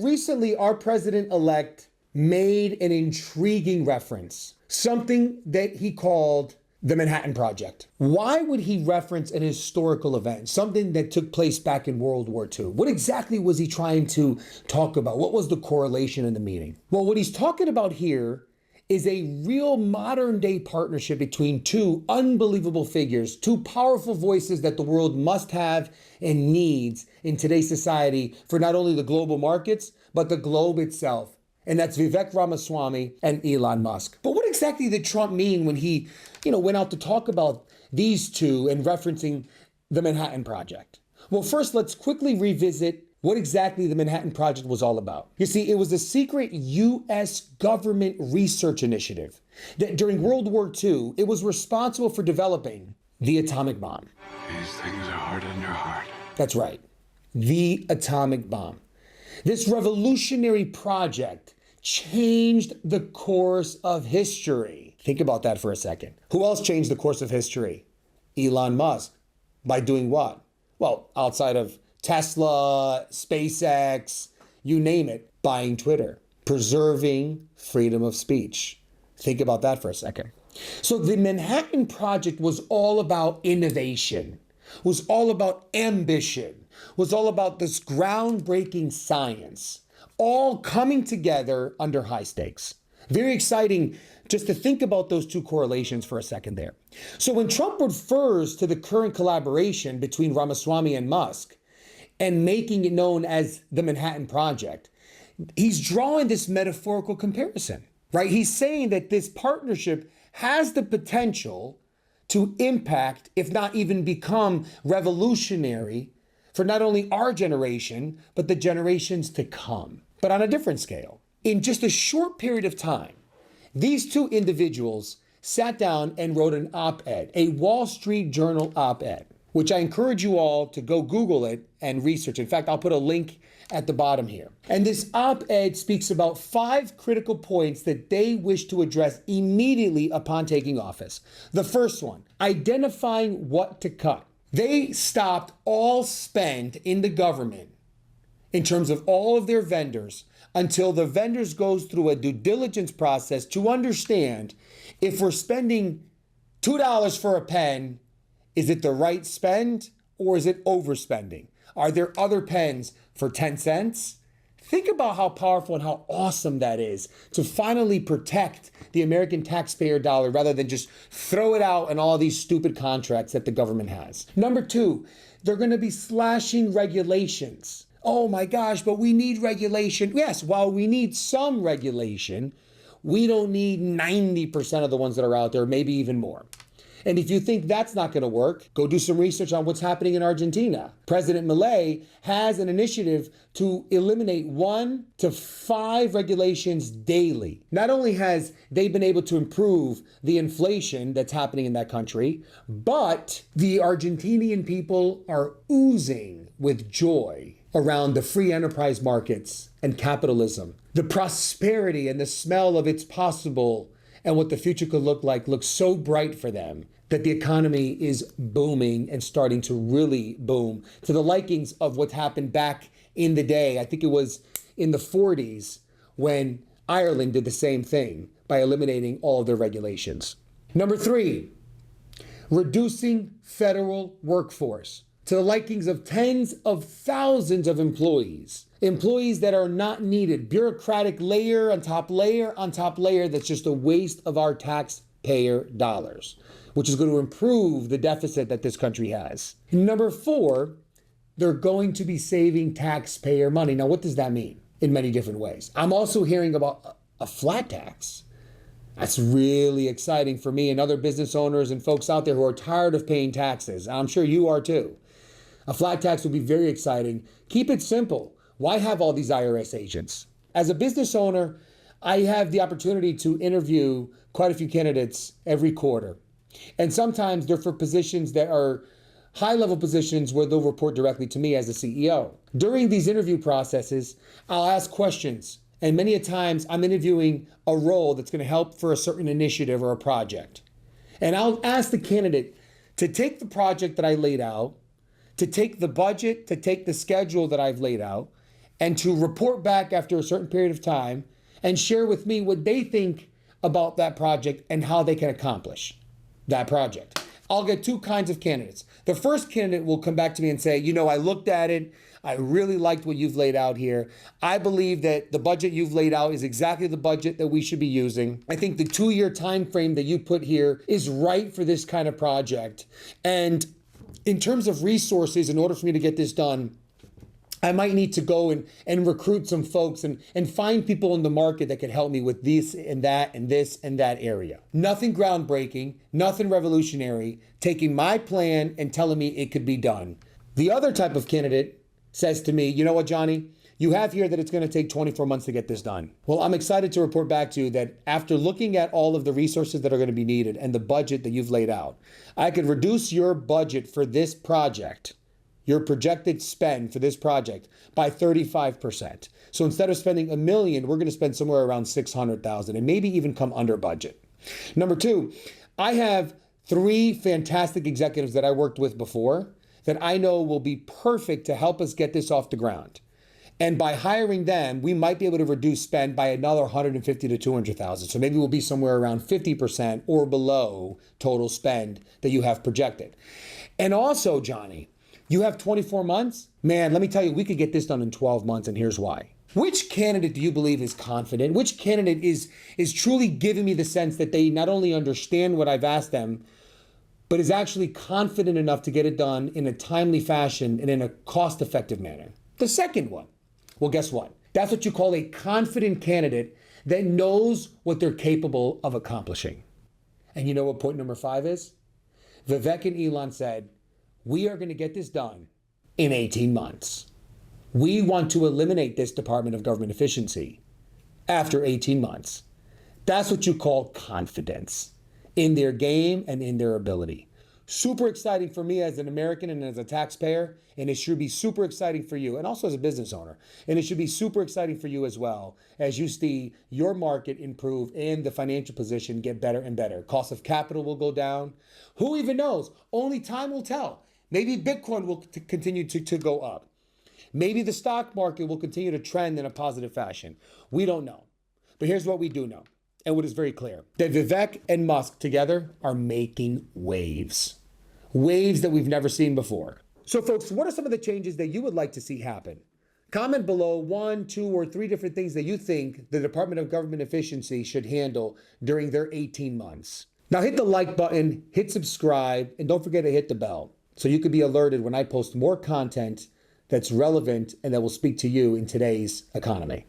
recently, our president-elect made an intriguing reference, something that he called the Manhattan Project. Why would he reference an historical event, something that took place back in World War II? What exactly was he trying to talk about? What was the correlation in the meeting? Well, what he's talking about here is a real modern day partnership between two unbelievable figures, two powerful voices that the world must have and needs in today's society for not only the global markets, but the globe itself. And that's Vivek Ramaswamy and Elon Musk. But what exactly did Trump mean when he, went out to talk about these two and referencing the Manhattan Project? Well, first, let's quickly revisit what exactly the Manhattan Project was all about. You see, it was a secret U.S. government research initiative that during World War II, it was responsible for developing the atomic bomb. These things are hard on your heart. That's right, the atomic bomb. This revolutionary project changed the course of history. Think about that for a second. Who else changed the course of history? Elon Musk. By doing what? Well, outside of Tesla, SpaceX, you name it, buying Twitter, preserving freedom of speech. Think about that for a second. So the Manhattan Project was all about innovation, was all about ambition, was all about this groundbreaking science, all coming together under high stakes. Very exciting just to think about those two correlations for a second there. So when Trump refers to the current collaboration between Ramaswamy and Musk and making it known as the Manhattan Project, he's drawing this metaphorical comparison, right? He's saying that this partnership has the potential to impact, if not even become revolutionary for not only our generation, but the generations to come, but on a different scale. In just a short period of time, these two individuals sat down and wrote an op-ed, a Wall Street Journal op-ed, which I encourage you all to go Google it and research. In fact, I'll put a link at the bottom here. And this op-ed speaks about 5 critical points that they wish to address immediately upon taking office. The first one, identifying what to cut. They stopped all spend in the government in terms of all of their vendors until the vendors goes through a due diligence process to understand if we're spending $2 for a pen, is it the right spend or is it overspending? Are there other pens for 10 cents? Think about how powerful and how awesome that is to finally protect the American taxpayer dollar rather than just throw it out in all these stupid contracts that the government has. Number 2, they're going to be slashing regulations. Oh my gosh, but we need regulation. Yes, while we need some regulation, we don't need 90% of the ones that are out there, maybe even more. And if you think that's not going to work, go do some research on what's happening in Argentina. President Milei has an initiative to eliminate 1 to 5 regulations daily. Not only has they been able to improve the inflation that's happening in that country, but the Argentinian people are oozing with joy around the free enterprise markets and capitalism. The prosperity and the smell of it's possible and what the future could look like looks so bright for them that the economy is booming and starting to really boom to the likings of what happened back in the day. I think it was in the 40s when Ireland did the same thing by eliminating all of their regulations. Number 3, reducing federal workforce to the likings of tens of thousands of employees. Employees that are not needed, bureaucratic layer on top layer on top layer that's just a waste of our taxpayer dollars, which is going to improve the deficit that this country has. Number 4, they're going to be saving taxpayer money. Now, what does that mean? In many different ways. I'm also hearing about a flat tax. That's really exciting for me and other business owners and folks out there who are tired of paying taxes. I'm sure you are too. A flat tax would be very exciting. Keep it simple. Why have all these IRS agents? As a business owner, I have the opportunity to interview quite a few candidates every quarter. And sometimes they're for positions that are high-level positions where they'll report directly to me as the CEO. During these interview processes, I'll ask questions. And many a times I'm interviewing a role that's going to help for a certain initiative or a project. And I'll ask the candidate to take the project that I laid out, to take the budget, to take the schedule that I've laid out, and to report back after a certain period of time and share with me what they think about that project and how they can accomplish that project. I'll get two kinds of candidates. The first candidate will come back to me and say, I looked at it. I really liked what you've laid out here. I believe that the budget you've laid out is exactly the budget that we should be using. I think the 2-year time frame that you put here is right for this kind of project. And in terms of resources, in order for me to get this done, I might need to go and recruit some folks and find people in the market that could help me with this and that and this and that area. Nothing groundbreaking, nothing revolutionary, taking my plan and telling me it could be done. The other type of candidate says to me, you know what, Johnny? You have here that it's going to take 24 months to get this done. Well, I'm excited to report back to you that after looking at all of the resources that are going to be needed and the budget that you've laid out, I could reduce your budget for this project, your projected spend for this project, by 35%. So instead of spending $1 million, we're going to spend somewhere around $600,000 and maybe even come under budget. Number two, I have 3 fantastic executives that I worked with before that I know will be perfect to help us get this off the ground. And by hiring them, we might be able to reduce spend by another $150,000 to $200,000. So maybe we'll be somewhere around 50% or below total spend that you have projected. And also, Johnny, you have 24 months? Man, let me tell you, we could get this done in 12 months, and here's why. Which candidate do you believe is confident? Which candidate is truly giving me the sense that they not only understand what I've asked them, but is actually confident enough to get it done in a timely fashion and in a cost-effective manner? The second one, well, guess what? That's what you call a confident candidate that knows what they're capable of accomplishing. And you know what point number 5 is? Vivek and Elon said, we are going to get this done in 18 months. We want to eliminate this Department of Government Efficiency after 18 months. That's what you call confidence in their game and in their ability. Super exciting for me as an American and as a taxpayer, and it should be super exciting for you, and also as a business owner. And it should be super exciting for you as well as you see your market improve and the financial position get better and better. Cost of capital will go down. Who even knows? Only time will tell. Maybe Bitcoin will continue to go up. Maybe the stock market will continue to trend in a positive fashion. We don't know. But here's what we do know, and what is very clear, that Vivek and Musk together are making waves. Waves that we've never seen before. So folks, what are some of the changes that you would like to see happen? Comment below 1, 2, or 3 different things that you think the Department of Government Efficiency should handle during their 18 months. Now hit the like button, hit subscribe, and don't forget to hit the bell so you can be alerted when I post more content that's relevant and that will speak to you in today's economy.